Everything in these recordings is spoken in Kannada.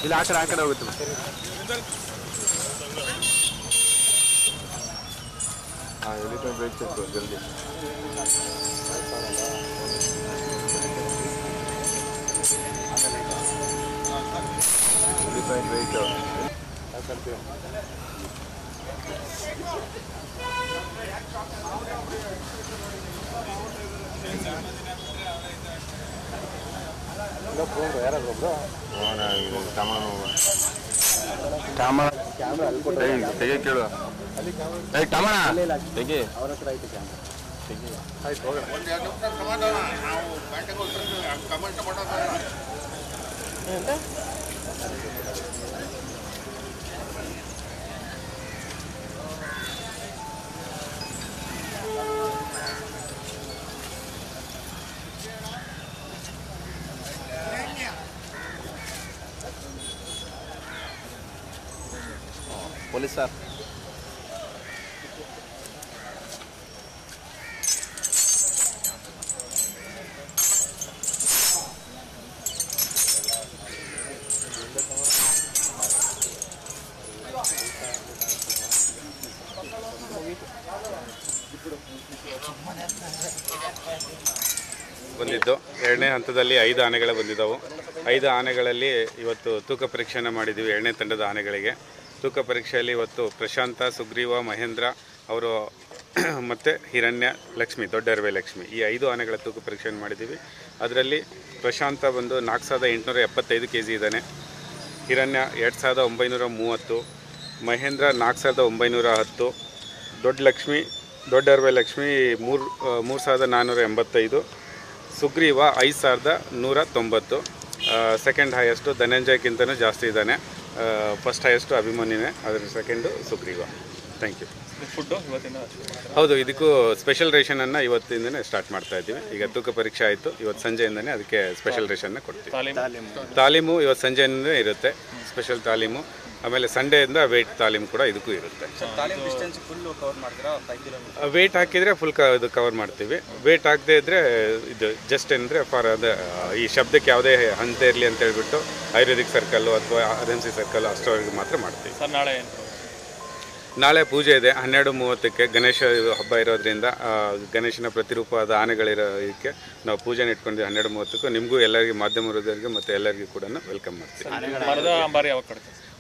ಇಲ್ಲಿ ಆ ಕಡೆ ಹೋಗುತ್ತೆ. ಹಾಂ ಎಲ್ಲಿ ಬ್ರೇಕ್ ಚೆಕ್ ಜಲ್ದಿ. ವೆಯ್ಟ್ ಹಾಕಂತೀವಿ. ಯಾರಾದ್ರು ಒಬ್ರು ತೆಗೆ ಕೇಳು. ಟಮಣ ತೆಗೆ ಅವ್ರ ಹತ್ರ ಐತೆ ಕ್ಯಾಮ್ರಾ. ಆಯ್ತು ಹೋಗೋಣ. ಪೊಲೀಸ್ ಸರ್ ಬಂದಿದ್ದು. ಎರಡನೇ ಹಂತದಲ್ಲಿ 5 ಆನೆಗಳು ಬಂದಿದ್ದವು. 5 ಆನೆಗಳಲ್ಲಿ ಇವತ್ತು ತೂಕ ಪರೀಕ್ಷೆಯನ್ನು ಮಾಡಿದ್ದೀವಿ. ಎರಡನೇ ತಂಡದ ಆನೆಗಳಿಗೆ ತೂಕ ಪರೀಕ್ಷೆಯಲ್ಲಿ ಇವತ್ತು ಪ್ರಶಾಂತ, ಸುಗ್ರೀವ, ಮಹೇಂದ್ರ ಅವರು ಮತ್ತು ಹಿರಣ್ಯ, ಲಕ್ಷ್ಮಿ, ದೊಡ್ಡ ಅರವೆ ಲಕ್ಷ್ಮಿ, ಈ 5 ಆನೆಗಳ ತೂಕ ಪರೀಕ್ಷೆಯನ್ನು ಮಾಡಿದ್ದೀವಿ. ಅದರಲ್ಲಿ ಪ್ರಶಾಂತ ಬಂದು 4875 kg ಇದ್ದಾನೆ. ಹಿರಣ್ಯ 2930, ಮಹೇಂದ್ರ 4910, ದೊಡ್ಡ ಅರವೆ ಲಕ್ಷ್ಮಿ 3485, ಸುಗ್ರೀವ 5190. ಸೆಕೆಂಡ್ ಹೈಯೆಸ್ಟು ಧನಂಜಯಕ್ಕಿಂತಲೂ ಜಾಸ್ತಿ ಇದ್ದಾನೆ. ಫಸ್ಟ್ ಹೈಯೆಸ್ಟು ಅಭಿಮನ್ಯುನೇ, ಅದರ second Sugriva. Thank you. Food ಇವತ್ತಿನ ಹೌದು, ಇದಕ್ಕೂ ಸ್ಪೆಷಲ್ ರೇಷನನ್ನು ಇವತ್ತಿಂದನೇ ಸ್ಟಾರ್ಟ್ ಮಾಡ್ತಾ ಇದ್ದೀವಿ. ಈಗ ತೂಕ ಪರೀಕ್ಷೆ ಆಯಿತು, ಇವತ್ತು ಸಂಜೆಯಿಂದನೇ ಅದಕ್ಕೆ ಸ್ಪೆಷಲ್ ರೇಷನ್ನ ಕೊಡ್ತೀವಿ. ತಾಲೀಮು ಇವತ್ತು ಸಂಜೆಯಿಂದ ಇರುತ್ತೆ, ಸ್ಪೆಷಲ್ ತಾಲೀಮು. ಆಮೇಲೆ ಸಂಡೇಯಿಂದ ವೆಯ್ಟ್ ತಾಲೀಮು ಕೂಡ ಇದಕ್ಕೂ ಇರುತ್ತೆ. ವೆಯ್ಟ್ ಹಾಕಿದರೆ ಫುಲ್ ಇದು ಕವರ್ ಮಾಡ್ತೀವಿ. ವೆಯ್ಟ್ ಹಾಕದೇ ಇದ್ದರೆ ಇದು ಜಸ್ಟ್ ಏನಂದರೆ ಫಾರ್ ಅದು ಈ ಶಬ್ದಕ್ಕೆ ಯಾವುದೇ ಹಂತ ಇರಲಿ ಅಂತ ಹೇಳ್ಬಿಟ್ಟು ಆಯುರ್ವೇದಿಕ್ ಸರ್ಕಲ್ಲು ಅಥವಾ RMC ಸರ್ಕಲ್ಲು ಅಷ್ಟರವರೆಗೆ ಮಾತ್ರ ಮಾಡ್ತೀವಿ. ನಾಳೆ ಪೂಜೆ ಇದೆ 12:30ಕ್ಕೆ. ಗಣೇಶ ಹಬ್ಬ ಇರೋದ್ರಿಂದ ಗಣೇಶನ ಪ್ರತಿರೂಪವಾದ ಆನೆಗಳಿರೋದಕ್ಕೆ ನಾವು ಪೂಜೆನ ಇಟ್ಕೊಂಡಿದ್ದೀವಿ 12:30ಕ್ಕೂ. ನಿಮಗೂ ಎಲ್ಲರಿಗೂ ಮಾಧ್ಯಮದವರಿಗೆ ಮತ್ತು ಎಲ್ಲರಿಗೂ ಕೂಡ ವೆಲ್ಕಮ್ ಮಾಡ್ತೀವಿ.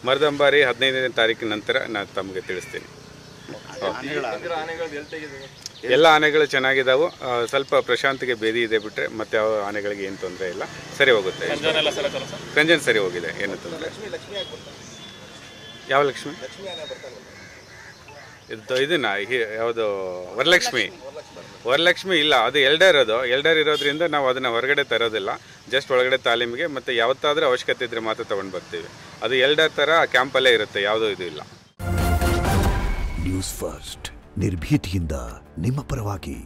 ಮರದ ಅಂಬಾರಿ 15ನೇ ತಾರೀಕಿನ ನಂತರ ನಾನು ತಮಗೆ ತಿಳಿಸ್ತೀನಿ. ಎಲ್ಲ ಆನೆಗಳು ಚೆನ್ನಾಗಿದ್ದಾವೆ. ಸ್ವಲ್ಪ ಪ್ರಶಾಂತಿಗೆ ಬೇದಿ ಇದೆ ಬಿಟ್ಟರೆ ಮತ್ತೆ ಯಾವ ಆನೆಗಳಿಗೆ ಏನು ತೊಂದರೆ ಇಲ್ಲ, ಸರಿ ಹೋಗುತ್ತೆ. ಕಂಜನ್ ಸರಿ ಹೋಗಿದೆ, ಏನು ತೊಂದರೆ. ಯಾವ ಲಕ್ಷ್ಮಿ? ಇದನ್ನ ಯಾವುದು ವರಲಕ್ಷ್ಮಿ ಇಲ್ಲ, ಅದು ಎಲ್ಡರ್ ಇರೋದ್ರಿಂದ ನಾವು ಅದನ್ನು ಹೊರಗಡೆ ತರೋದಿಲ್ಲ. ಜಸ್ಟ್ ಒಳಗಡೆ ತಾಲೀಮಿಗೆ ಮತ್ತು ಯಾವತ್ತಾದರೂ ಅವಶ್ಯಕತೆ ಇದ್ದರೆ ಮಾತ್ರ ತೊಗೊಂಡು ಬರ್ತೀವಿ. ಅದು ಎಲ್ಡರ್ ಥರ ಕ್ಯಾಂಪಲ್ಲೇ ಇರುತ್ತೆ, ಯಾವುದೂ ಇದು ಇಲ್ಲ. ನ್ಯೂಸ್ ಫಸ್ಟ್ ನಿರ್ಭೀತಿಯಿಂದ ನಿಮ್ಮ ಪರವಾಗಿ.